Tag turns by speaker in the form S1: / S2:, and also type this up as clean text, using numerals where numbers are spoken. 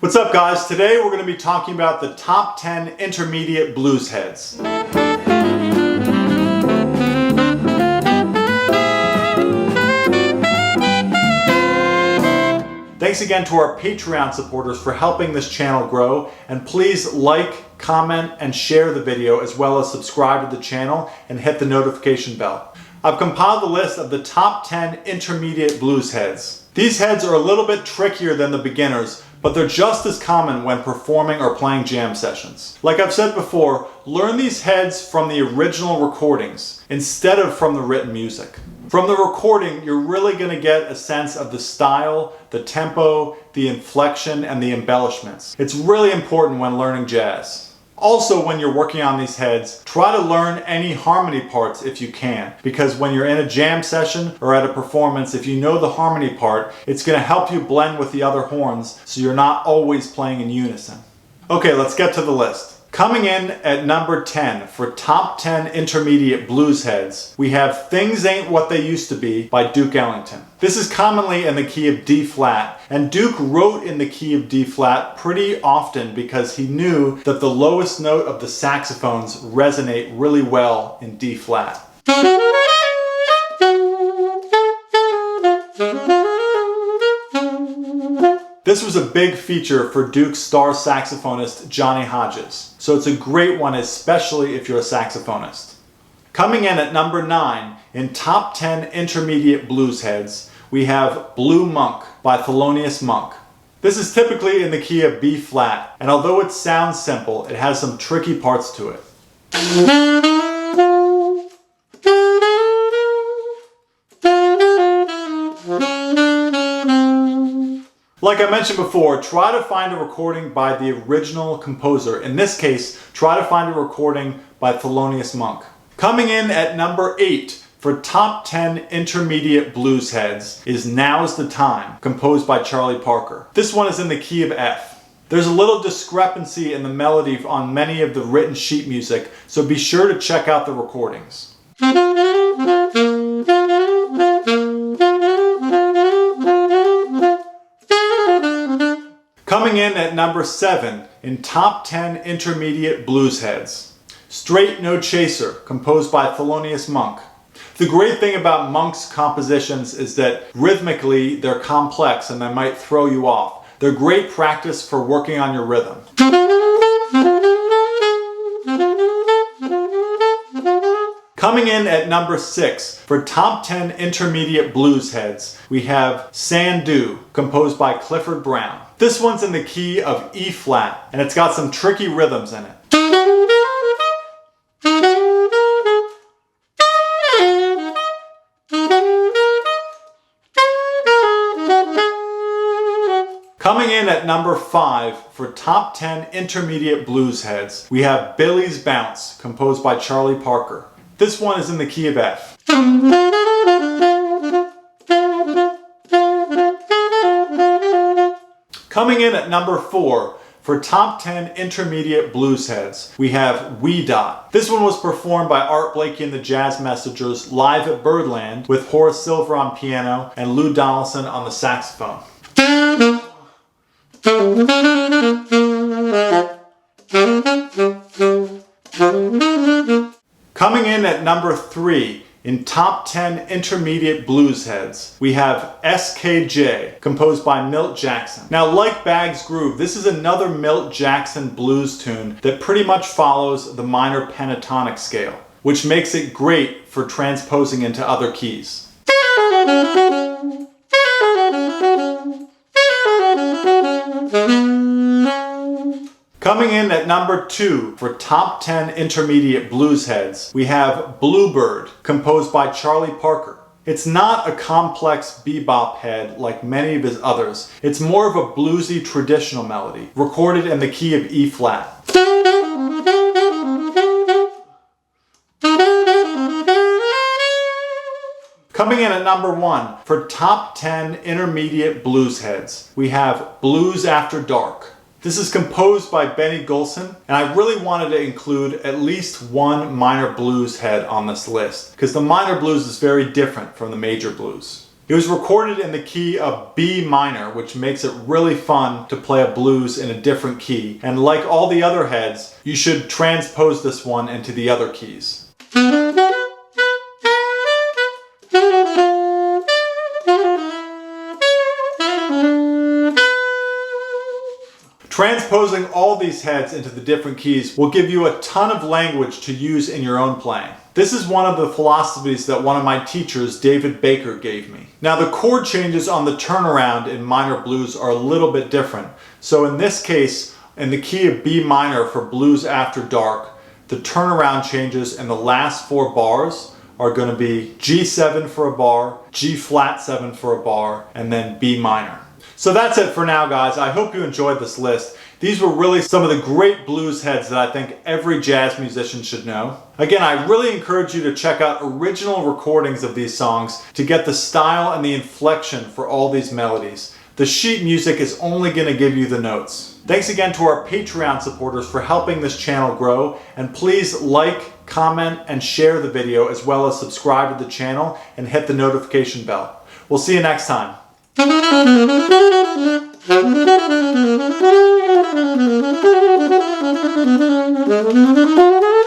S1: What's up, guys? Today we're going to be talking about the top 10 intermediate blues heads. Thanks again to our Patreon supporters for helping this channel grow, and please like, comment, and share the video, as well as subscribe to the channel and hit the notification bell. I've compiled a list of the top 10 intermediate blues heads. These heads are a little bit trickier than the beginners, but they're just as common when performing or playing jam sessions. Like I've said before, learn these heads from the original recordings instead of from the written music. From the recording, you're really going to get a sense of the style, the tempo, the inflection, and the embellishments. It's really important when learning jazz. Also, when you're working on these heads, try to learn any harmony parts if you can, because when you're in a jam session or at a performance, if you know the harmony part, it's going to help you blend with the other horns so you're not always playing in unison. Okay, let's get to the list. Coming in at number 10 for top 10 intermediate blues heads, we have Things Ain't What They Used to Be by Duke Ellington. This is commonly in the key of D flat, and Duke wrote in the key of D flat pretty often because he knew that the lowest note of the saxophones resonate really well in D flat. This was a big feature for Duke's star saxophonist Johnny Hodges, so it's a great one, especially if you're a saxophonist. Coming in at number 9 in top 10 intermediate blues heads, we have Blue Monk by Thelonious Monk. This is typically in the key of B flat, and although it sounds simple, it has some tricky parts to it. Like I mentioned before, try to find a recording by the original composer. In this case, try to find a recording by Thelonious Monk. Coming in at number 8 for top 10 intermediate blues heads is Now's the Time, composed by Charlie Parker. This one is in the key of F. There's a little discrepancy in the melody on many of the written sheet music, so be sure to check out the recordings. Coming in at number 7 in top 10 intermediate blues heads, Straight No Chaser, composed by Thelonious Monk. The great thing about Monk's compositions is that rhythmically they're complex and they might throw you off. They're great practice for working on your rhythm. Coming in at number 6 for top 10 intermediate blues heads, we have Sandu, composed by Clifford Brown. This one's in the key of E flat, and it's got some tricky rhythms in it. Coming in at number 5 for top 10 intermediate blues heads, we have Billy's Bounce, composed by Charlie Parker. This one is in the key of F. Coming in at number 4 for top 10 intermediate blues heads, we have Wee Dot. This one was performed by Art Blakey and the Jazz Messengers live at Birdland with Horace Silver on piano and Lou Donaldson on the saxophone. Coming in at number 3 in top 10 intermediate blues heads, we have SKJ, composed by Milt Jackson. Now, like Bag's Groove, this is another Milt Jackson blues tune that pretty much follows the minor pentatonic scale, which makes it great for transposing into other keys. Coming in at number 2 for top 10 intermediate blues heads, we have Bluebird, composed by Charlie Parker. It's not a complex bebop head like many of his others. It's more of a bluesy traditional melody, recorded in the key of E flat. Coming in at number 1 for top 10 intermediate blues heads, we have Blues After Dark. This is composed by Benny Golson, and I really wanted to include at least one minor blues head on this list, because the minor blues is very different from the major blues. It was recorded in the key of B minor, which makes it really fun to play a blues in a different key. And like all the other heads, you should transpose this one into the other keys. Transposing all these heads into the different keys will give you a ton of language to use in your own playing. This is one of the philosophies that one of my teachers, David Baker, gave me. Now the chord changes on the turnaround in minor blues are a little bit different. So in this case, in the key of B minor for Blues After Dark, the turnaround changes in the last 4 bars are going to be G7 for a bar, G flat 7 for a bar, and then B minor. So that's it for now, guys. I hope you enjoyed this list. These were really some of the great blues heads that I think every jazz musician should know. Again, I really encourage you to check out original recordings of these songs to get the style and the inflection for all these melodies. The sheet music is only going to give you the notes. Thanks again to our Patreon supporters for helping this channel grow, and please like, comment, and share the video, as well as subscribe to the channel and hit the notification bell. We'll see you next time.
S2: Thank you.